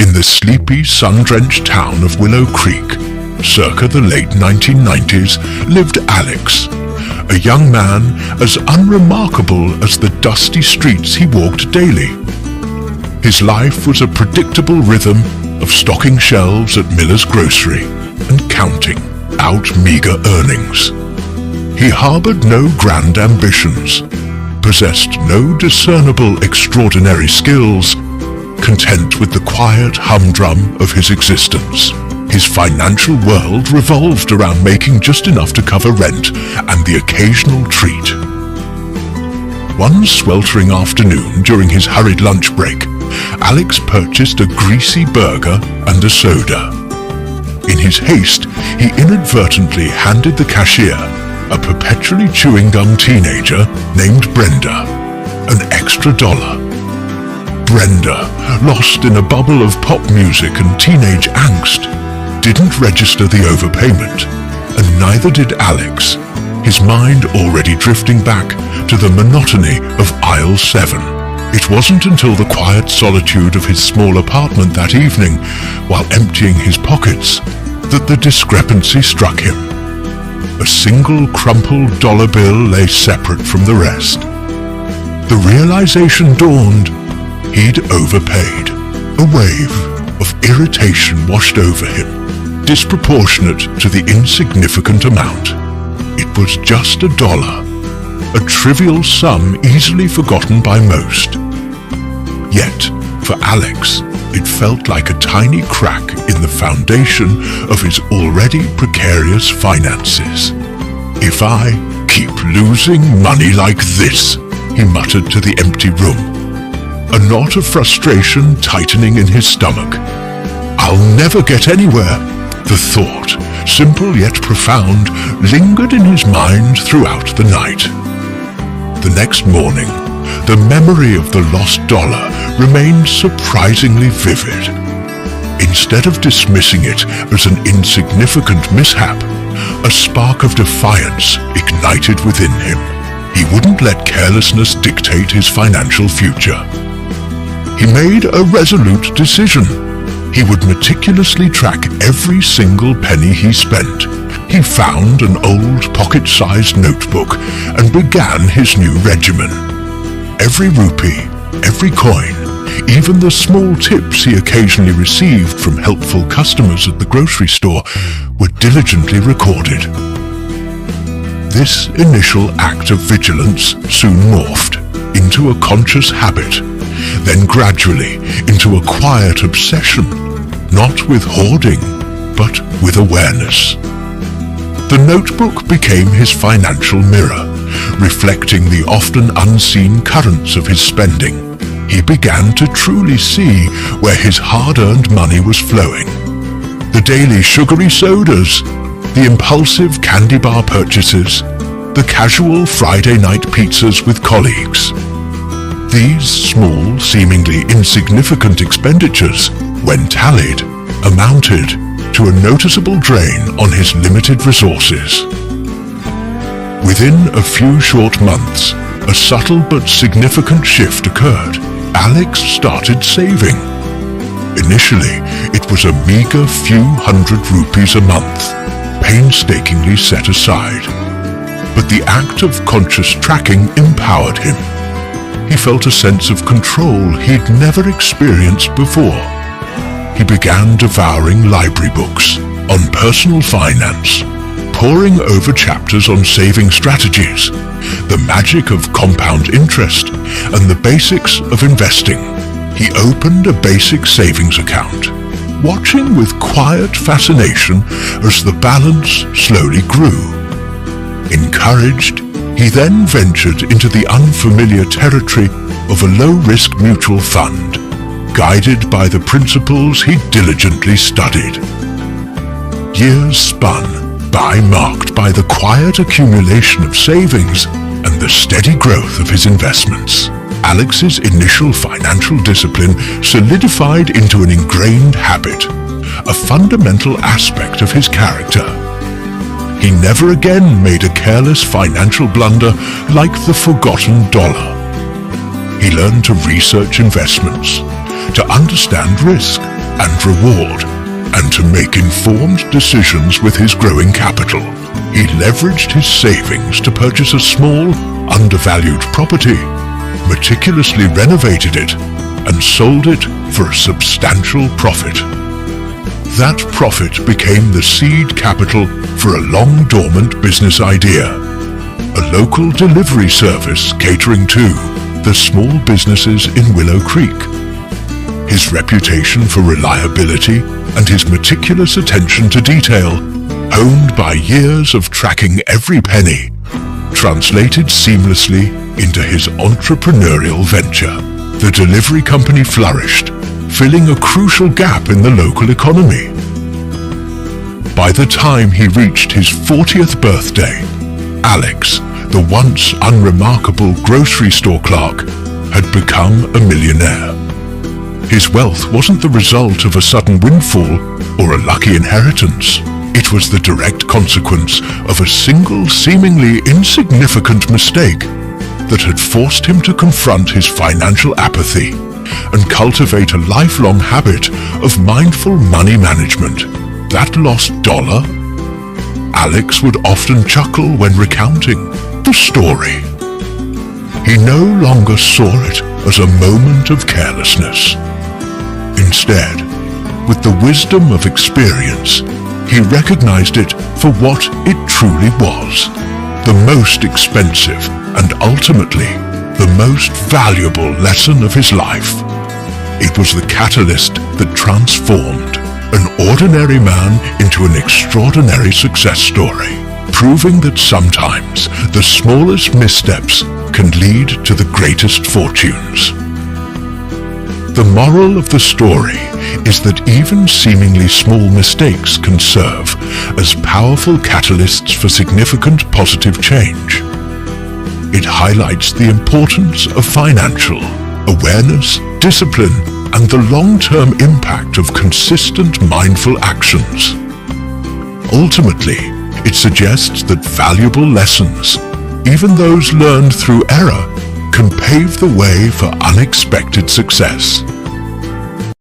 In the sleepy, sun-drenched town of Willow Creek, circa the late 1990s, lived Alex, a young man as unremarkable as the dusty streets he walked daily. His life was a predictable rhythm of stocking shelves at Miller's grocery and counting out meager earnings. He harbored no grand ambitions, possessed no discernible extraordinary skills, content with the quiet humdrum of his existence. His financial world revolved around making just enough to cover rent and the occasional treat. One sweltering afternoon during his hurried lunch break, Alex purchased a greasy burger and a soda. In his haste, he inadvertently handed the cashier, a perpetually chewing gum teenager named Brenda, an extra $1. Brenda, lost in a bubble of pop music and teenage angst, didn't register the overpayment, and neither did Alex, his mind already drifting back to the monotony of aisle 7. It wasn't until the quiet solitude of his small apartment that evening, while emptying his pockets, that the discrepancy struck him. A single crumpled dollar bill lay separate from the rest. The realization dawned. He'd overpaid. A wave of irritation washed over him, disproportionate to the insignificant amount. It was just $1, a trivial sum easily forgotten by most. Yet, for Alex, it felt like a tiny crack in the foundation of his already precarious finances. "If I keep losing money like this," he muttered to the empty room, a knot of frustration tightening in his stomach. "I'll never get anywhere." The thought, simple yet profound, lingered in his mind throughout the night. The next morning, the memory of the lost dollar remained surprisingly vivid. Instead of dismissing it as an insignificant mishap, a spark of defiance ignited within him. He wouldn't let carelessness dictate his financial future. He made a resolute decision. He would meticulously track every single penny he spent. He found an old pocket-sized notebook and began his new regimen. Every rupee, every coin, even the small tips he occasionally received from helpful customers at the grocery store were diligently recorded. This initial act of vigilance soon morphed into a conscious habit, then gradually into a quiet obsession, not with hoarding, but with awareness. The notebook became his financial mirror, reflecting the often unseen currents of his spending. He began to truly see where his hard-earned money was flowing. The daily sugary sodas, the impulsive candy bar purchases, the casual Friday night pizzas with colleagues. These small, seemingly insignificant expenditures, when tallied, amounted to a noticeable drain on his limited resources. Within a few short months, a subtle but significant shift occurred. Alex started saving. Initially, it was a meager few hundred rupees a month, painstakingly set aside. But the act of conscious tracking empowered him. He felt a sense of control he'd never experienced before. He began devouring library books on personal finance, poring over chapters on saving strategies, the magic of compound interest, and the basics of investing. He opened a basic savings account, watching with quiet fascination as the balance slowly grew. Encouraged, he then ventured into the unfamiliar territory of a low-risk mutual fund, guided by the principles he diligently studied. Years spun by, marked by the quiet accumulation of savings and the steady growth of his investments. Alex's initial financial discipline solidified into an ingrained habit, a fundamental aspect of his character. He never again made a careless financial blunder like the forgotten dollar. He learned to research investments, to understand risk, and reward, and to make informed decisions with his growing capital. He leveraged his savings to purchase a small, undervalued property, meticulously renovated it, and sold it for a substantial profit. That profit became the seed capital for a long-dormant business idea, a local delivery service catering to the small businesses in Willow Creek. His reputation for reliability and his meticulous attention to detail, honed by years of tracking every penny, translated seamlessly into his entrepreneurial venture. The delivery company flourished, filling a crucial gap in the local economy. By the time he reached his 40th birthday, Alex, the once unremarkable grocery store clerk, had become a millionaire. His wealth wasn't the result of a sudden windfall or a lucky inheritance. It was the direct consequence of a single seemingly insignificant mistake that had forced him to confront his financial apathy and cultivate a lifelong habit of mindful money management. That lost dollar? Alex would often chuckle when recounting the story. He no longer saw it as a moment of carelessness. Instead, with the wisdom of experience, he recognized it for what it truly was: the most expensive and ultimately the most valuable lesson of his life. It was the catalyst that transformed an ordinary man into an extraordinary success story, proving that sometimes the smallest missteps can lead to the greatest fortunes. The moral of the story is that even seemingly small mistakes can serve as powerful catalysts for significant positive change. It highlights the importance of financial awareness, discipline, and the long-term impact of consistent mindful actions. Ultimately, it suggests that valuable lessons, even those learned through error, can pave the way for unexpected success.